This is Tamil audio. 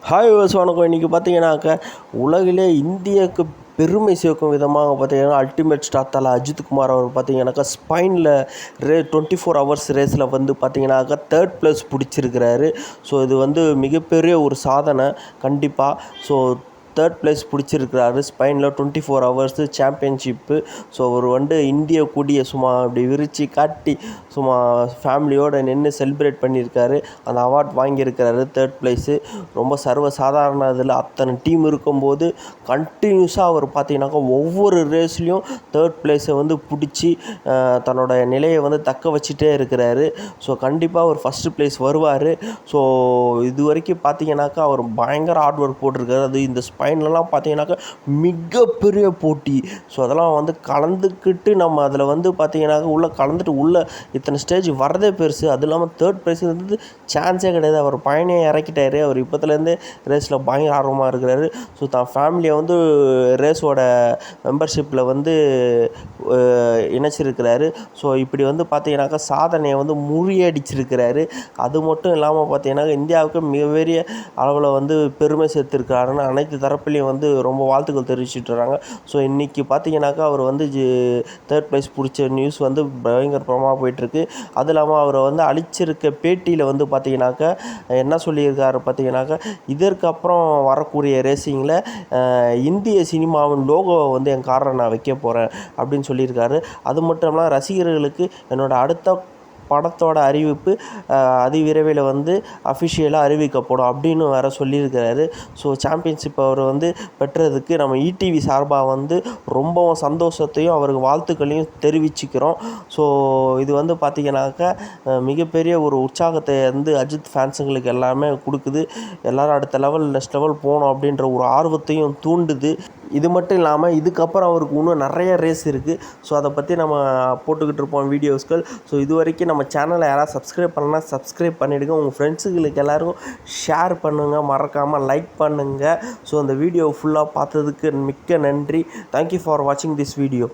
ஹாய் விவஸ் வணக்கம். இன்றைக்கி பார்த்தீங்கன்னாக்க உலகிலே இந்தியாவுக்கு பெருமை சேர்க்கும் விதமாக பார்த்தீங்கன்னா அல்டிமேட் ஸ்டார் தல அஜித் குமார் அவர் பார்த்தீங்கன்னாக்கா ஸ்பைனில் 24 ஹவர்ஸ் ரேஸில் வந்து பார்த்தீங்கன்னாக்கா தேர்ட் ப்ளேஸ் பிடிச்சிருக்கிறாரு. ஸோ இது வந்து மிகப்பெரிய ஒரு சாதனை கண்டிப்பாக. ஸோ தேர்ட் ப்ளேஸ் பிடிச்சிருக்கிறாரு ஸ்பெயினில் 24 ஹவர்ஸு சாம்பியன்ஷிப்பு. ஸோ அவர் வந்து இந்திய கொடியை சும்மா அப்படி விரித்து காட்டி சும்மா ஃபேமிலியோடு நின்று செலிப்ரேட் பண்ணியிருக்காரு. அந்த அவார்ட் வாங்கியிருக்கிறாரு தேர்ட் ப்ளேஸு. ரொம்ப சர்வசாதாரண இதில் அத்தனை டீம் இருக்கும்போது கண்டினியூஸாக அவர் பார்த்தீங்கன்னாக்கா ஒவ்வொரு ரேஸ்லேயும் தேர்ட் ப்ளேஸை வந்து பிடிச்சி தன்னோட நிலையை வந்து தக்க வச்சுட்டே இருக்கிறாரு. ஸோ கண்டிப்பாக அவர் ஃபஸ்ட்டு ப்ளேஸ் வருவார். ஸோ இது வரைக்கும் பார்த்தீங்கன்னாக்கா அவர் பயங்கர ஹார்ட் ஒர்க் போட்டிருக்காரு. அது இந்த ஸ்பைன்லலாம் பார்த்தீங்கன்னாக்கா மிகப்பெரிய போட்டி. ஸோ அதெல்லாம் வந்து கலந்துக்கிட்டு நம்ம அதில் வந்து பார்த்தீங்கன்னாக்கா உள்ளே கலந்துட்டு உள்ளே இத்தனை ஸ்டேஜ் வரதே பெருசு. அது இல்லாமல் தேர்ட் ப்ரைஸ் வந்து சான்ஸே கிடையாது. அவர் பையனையே இறக்கிட்டாரு. அவர் இப்போத்துலேருந்தே ரேஸில் பயங்கர ஆர்வமாக இருக்கிறாரு. ஸோ தான் ஃபேமிலியை வந்து ரேஸோட மெம்பர்ஷிப்பில் வந்து இணைச்சிருக்கிறாரு. ஸோ இப்படி வந்து பார்த்தீங்கன்னாக்கா சாதனையை வந்து முறியடிச்சிருக்கிறாரு. அது மட்டும் இல்லாமல் பார்த்தீங்கன்னாக்கா இந்தியாவுக்கு மிகப்பெரிய அளவில் வந்து பெருமை சேர்த்துருக்காருன்னு அனைத்து தரப்புலையும் வந்து ரொம்ப வாழ்த்துக்கள் தெரிவிச்சுட்டுறாங்க. ஸோ இன்றைக்கி பார்த்தீங்கன்னாக்கா அவர் வந்து தேர்ட் ப்ரைஸ் பிடிச்ச நியூஸ் வந்து பயங்கரமாக போயிட்டுருக்கு. அது இல்லாமல் அவரை வந்து அளிச்சிருக்க பேட்டியில் வந்து பார்த்தீங்கன்னாக்கா என்ன சொல்லியிருக்காரு பார்த்தீங்கன்னாக்கா, இதற்கு அப்புறம் வரக்கூடிய ரேசிங்கில் இந்திய சினிமாவின் லோகோவை வந்து என் காரில் நான் வைக்க போகிறேன் அப்படின்னு சொல்லியிருக்காரு. அது மட்டும் இல்லாமல் ரசிகர்களுக்கு என்னோடய அடுத்த படத்தோட அறிவிப்பு அதிவிரைவில் வந்து அஃபிஷியலாக அறிவிக்கப்படும் அப்படின்னு வேறு சொல்லியிருக்கிறாரு. ஸோ சாம்பியன்ஷிப் அவர் வந்து பெற்றதுக்கு நம்ம ஈடிவி சார்பாக வந்து ரொம்பவும் சந்தோஷத்தையும் அவருக்கு வாழ்த்துக்களையும் தெரிவிச்சுக்கிறோம். ஸோ இது வந்து பார்த்திங்கனாக்கா மிகப்பெரிய ஒரு உற்சாகத்தை வந்து அஜித் ஃபேன்ஸுங்களுக்கு எல்லாமே கொடுக்குது. எல்லோரும் அடுத்த லெவல் நெக்ஸ்ட் லெவல் போகணும் அப்படின்ற ஒரு ஆர்வத்தையும் தூண்டுது. இது மட்டும் இல்லாமல் இதுக்கப்புறம் அவருக்கு இன்னும் நிறைய ரேஸ் இருக்குது. ஸோ அதை பற்றி நம்ம போட்டுக்கிட்டு இருப்போம் வீடியோஸ்கள். ஸோ இது வரைக்கும் நம்ம சேனலை யாராவது சப்ஸ்கிரைப் பண்ணலாம், சப்ஸ்கிரைப் பண்ணிவிடுங்க. உங்கள் ஃப்ரெண்ட்ஸுங்களுக்கு எல்லாருக்கும் ஷேர் பண்ணுங்கள், மறக்காமல் லைக் பண்ணுங்கள். ஸோ அந்த வீடியோ ஃபுல்லாக பார்த்ததுக்கு மிக்க நன்றி. தேங்க்யூ ஃபார் வாட்சிங் திஸ் வீடியோ.